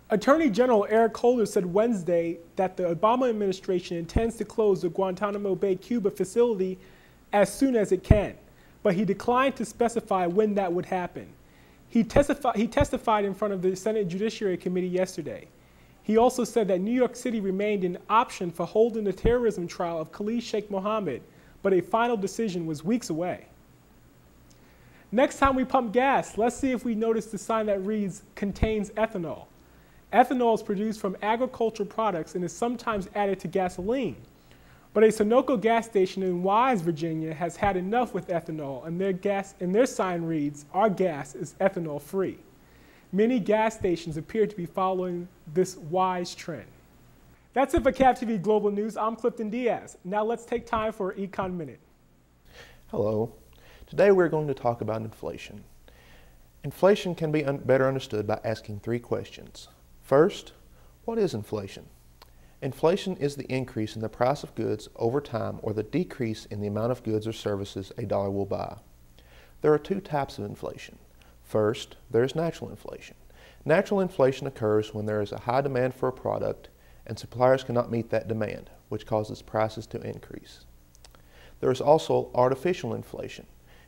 Attorney General Eric Holder said Wednesday that the Obama administration intends to close the Guantanamo Bay, Cuba facility as soon as it can, but he declined to specify when that would happen. He testified in front of the Senate Judiciary Committee yesterday. He also said that New York City remained an option for holding the terrorism trial of Khalid Sheikh Mohammed, but a final decision was weeks away. Next time we pump gas, let's see if we notice the sign that reads, "Contains ethanol." Ethanol is produced from agricultural products and is sometimes added to gasoline. But a Sunoco gas station in Wise, Virginia has had enough with ethanol, and their sign reads, "Our gas is ethanol free." Many gas stations appear to be following this wise trend. That's it for CAV-TV Global News. I'm Clifton Diaz. Now let's take time for Econ Minute. Hello. Today we're going to talk about inflation. Inflation can be better understood by asking three questions. First, what is inflation? Inflation is the increase in the price of goods over time or the decrease in the amount of goods or services a dollar will buy. There are two types of inflation. First, there is natural inflation. Natural inflation occurs when there is a high demand for a product and suppliers cannot meet that demand, which causes prices to increase. There is also artificial inflation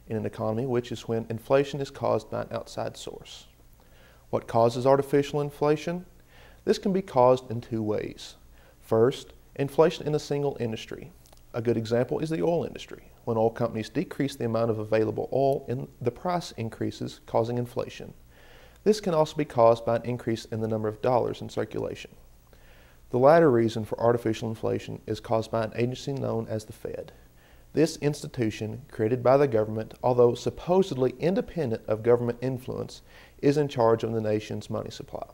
in an economy, which is when inflation is caused by an outside source. What causes artificial inflation? This can be caused in two ways. First, inflation in a single industry. A good example is the oil industry. When oil companies decrease the amount of available oil, the price increases, causing inflation. This can also be caused by an increase in the number of dollars in circulation. The latter reason for artificial inflation is caused by an agency known as the Fed. This institution, created by the government, although supposedly independent of government influence, is in charge of the nation's money supply.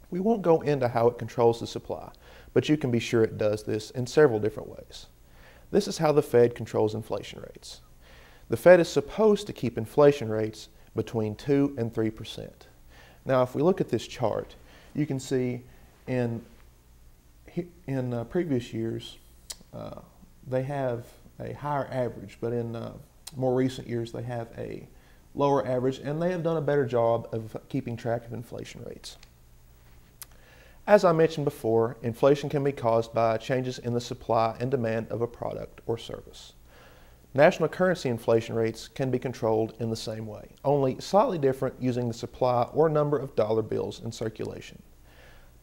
We won't go into how it controls the supply, but you can be sure it does this in several different ways. This is how the Fed controls inflation rates. The Fed is supposed to keep inflation rates between 2 and 3%. Now, if we look at this chart, you can see in previous years, they have a higher average, but in more recent years they have a lower average, and they have done a better job of keeping track of inflation rates. As I mentioned before, inflation can be caused by changes in the supply and demand of a product or service. National currency inflation rates can be controlled in the same way, only slightly different using the supply or number of dollar bills in circulation.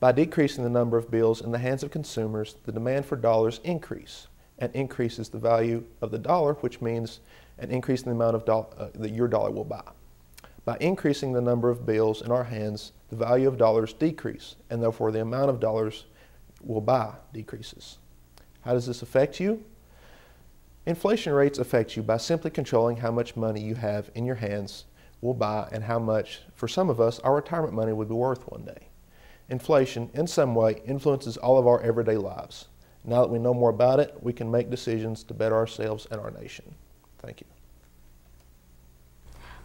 By decreasing the number of bills in the hands of consumers, the demand for dollars increase and increases the value of the dollar, which means an increase in the amount of that your dollar will buy. By increasing the number of bills in our hands, the value of dollars decrease, and therefore the amount of dollars we'll buy decreases. How does this affect you? Inflation rates affect you by simply controlling how much money you have in your hands will buy and how much, for some of us, our retirement money would be worth one day. Inflation, in some way, influences all of our everyday lives. Now that we know more about it, we can make decisions to better ourselves and our nation. Thank you.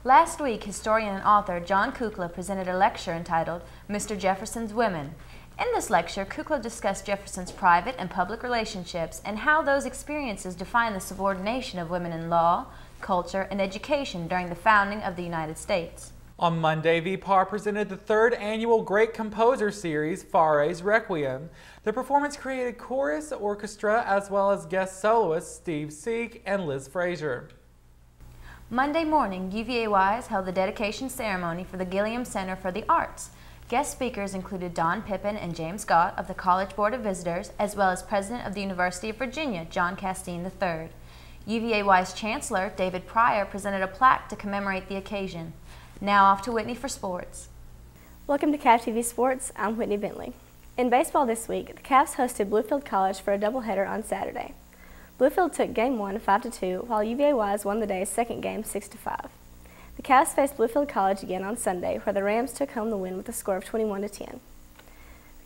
Last week, historian and author John Kukla presented a lecture entitled Mr. Jefferson's Women. In this lecture, Kukla discussed Jefferson's private and public relationships and how those experiences define the subordination of women in law, culture, and education during the founding of the United States. On Monday, VPAR presented the third annual Great Composer Series, Fare's Requiem. The performance created chorus, orchestra, as well as guest soloists Steve Seek and Liz Frazier. Monday morning, UVA-Wise held the dedication ceremony for the Gilliam Center for the Arts. Guest speakers included Don Pippin and James Scott of the College Board of Visitors, as well as President of the University of Virginia, John Castine III. UVA-Wise Chancellor David Pryor presented a plaque to commemorate the occasion. Now off to Whitney for sports. Welcome to CAV-TV Sports. I'm Whitney Bentley. In baseball this week, the Cavs hosted Bluefield College for a doubleheader on Saturday. Bluefield took Game 1 5-2, while UVA-Wise won the day's second game 6-5. The Cavs faced Bluefield College again on Sunday, where the Rams took home the win with a score of 21-10.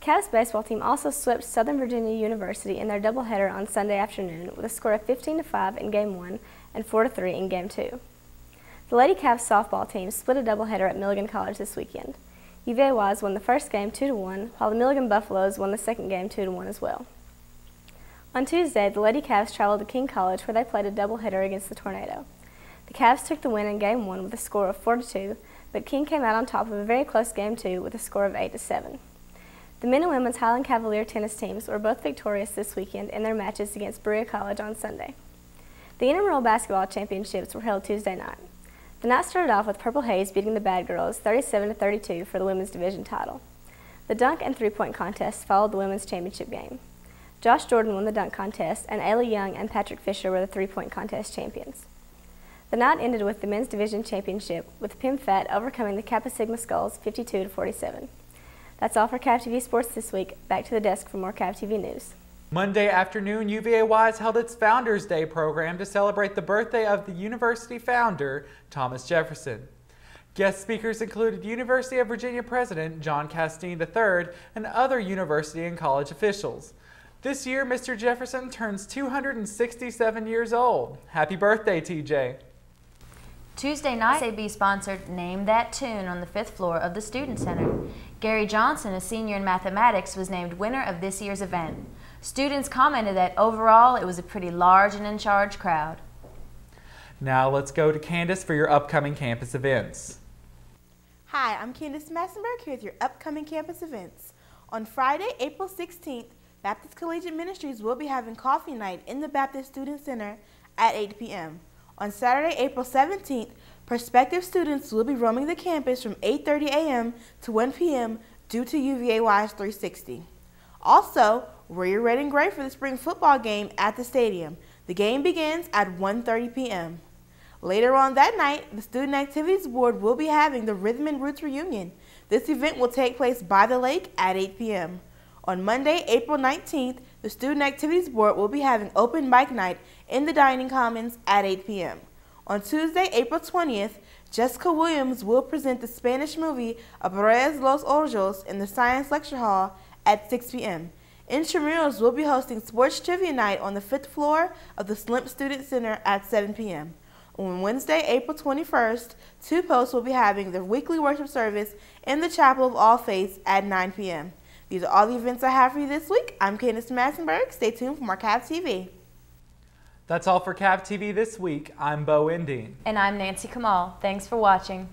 The Cavs baseball team also swept Southern Virginia University in their doubleheader on Sunday afternoon with a score of 15-5 in Game 1 and 4-3 in Game 2. The Lady Cavs softball team split a doubleheader at Milligan College this weekend. UVA-Wise won the first game 2-1, while the Milligan Buffaloes won the second game 2-1 as well. On Tuesday, the Lady Cavs traveled to King College, where they played a doubleheader against the Tornado. The Cavs took the win in Game 1 with a score of 4-2, but King came out on top of a very close Game 2 with a score of 8-7. The men and women's Highland Cavalier tennis teams were both victorious this weekend in their matches against Berea College on Sunday. The intramural basketball championships were held Tuesday night. The night started off with Purple Haze beating the Bad Girls 37-32 for the women's division title. The dunk and three-point contests followed the women's championship game. Josh Jordan won the dunk contest, and Ayla Young and Patrick Fisher were the three-point contest champions. The night ended with the men's division championship, with PIMFAT overcoming the Kappa Sigma Skulls 52-47. That's all for CAV-TV Sports this week. Back to the desk for more CAV-TV news. Monday afternoon, UVA-Wise held its Founders Day program to celebrate the birthday of the university founder, Thomas Jefferson. Guest speakers included University of Virginia President John Castine III and other university and college officials. This year, Mr. Jefferson turns 267 years old. Happy birthday, TJ. Tuesday night, SAB sponsored Name That Tune on the 5th floor of the Student Center. Gary Johnson, a senior in mathematics, was named winner of this year's event. Students commented that overall it was a pretty large and in charge crowd. Now let's go to Candace for your upcoming campus events. Hi, I'm Candace Massenberg here with your upcoming campus events. On Friday, April 16th, Baptist Collegiate Ministries will be having coffee night in the Baptist Student Center at 8 p.m. On Saturday, April 17th, prospective students will be roaming the campus from 8:30 a.m. to 1 p.m. due to UVA-Wise 360. Also, wear your red and gray for the spring football game at the stadium. The game begins at 1:30 p.m. Later on that night, the Student Activities Board will be having the Rhythm and Roots reunion. This event will take place by the lake at 8 p.m. On Monday, April 19th, the Student Activities Board will be having open mic night in the Dining Commons at 8 p.m. On Tuesday, April 20th, Jessica Williams will present the Spanish movie Abrez los Ojos in the Science Lecture Hall at 6 p.m. Intramurals will be hosting Sports Trivia Night on the 5th floor of the Slimp Student Center at 7 p.m. On Wednesday, April 21st, Two Posts will be having their weekly worship service in the Chapel of All Faiths at 9 p.m. These are all the events I have for you this week. I'm Candace Massenberg. Stay tuned for more CAV-TV. That's all for CAV-TV this week. I'm Bo Endine. And I'm Nancy Kamal. Thanks for watching.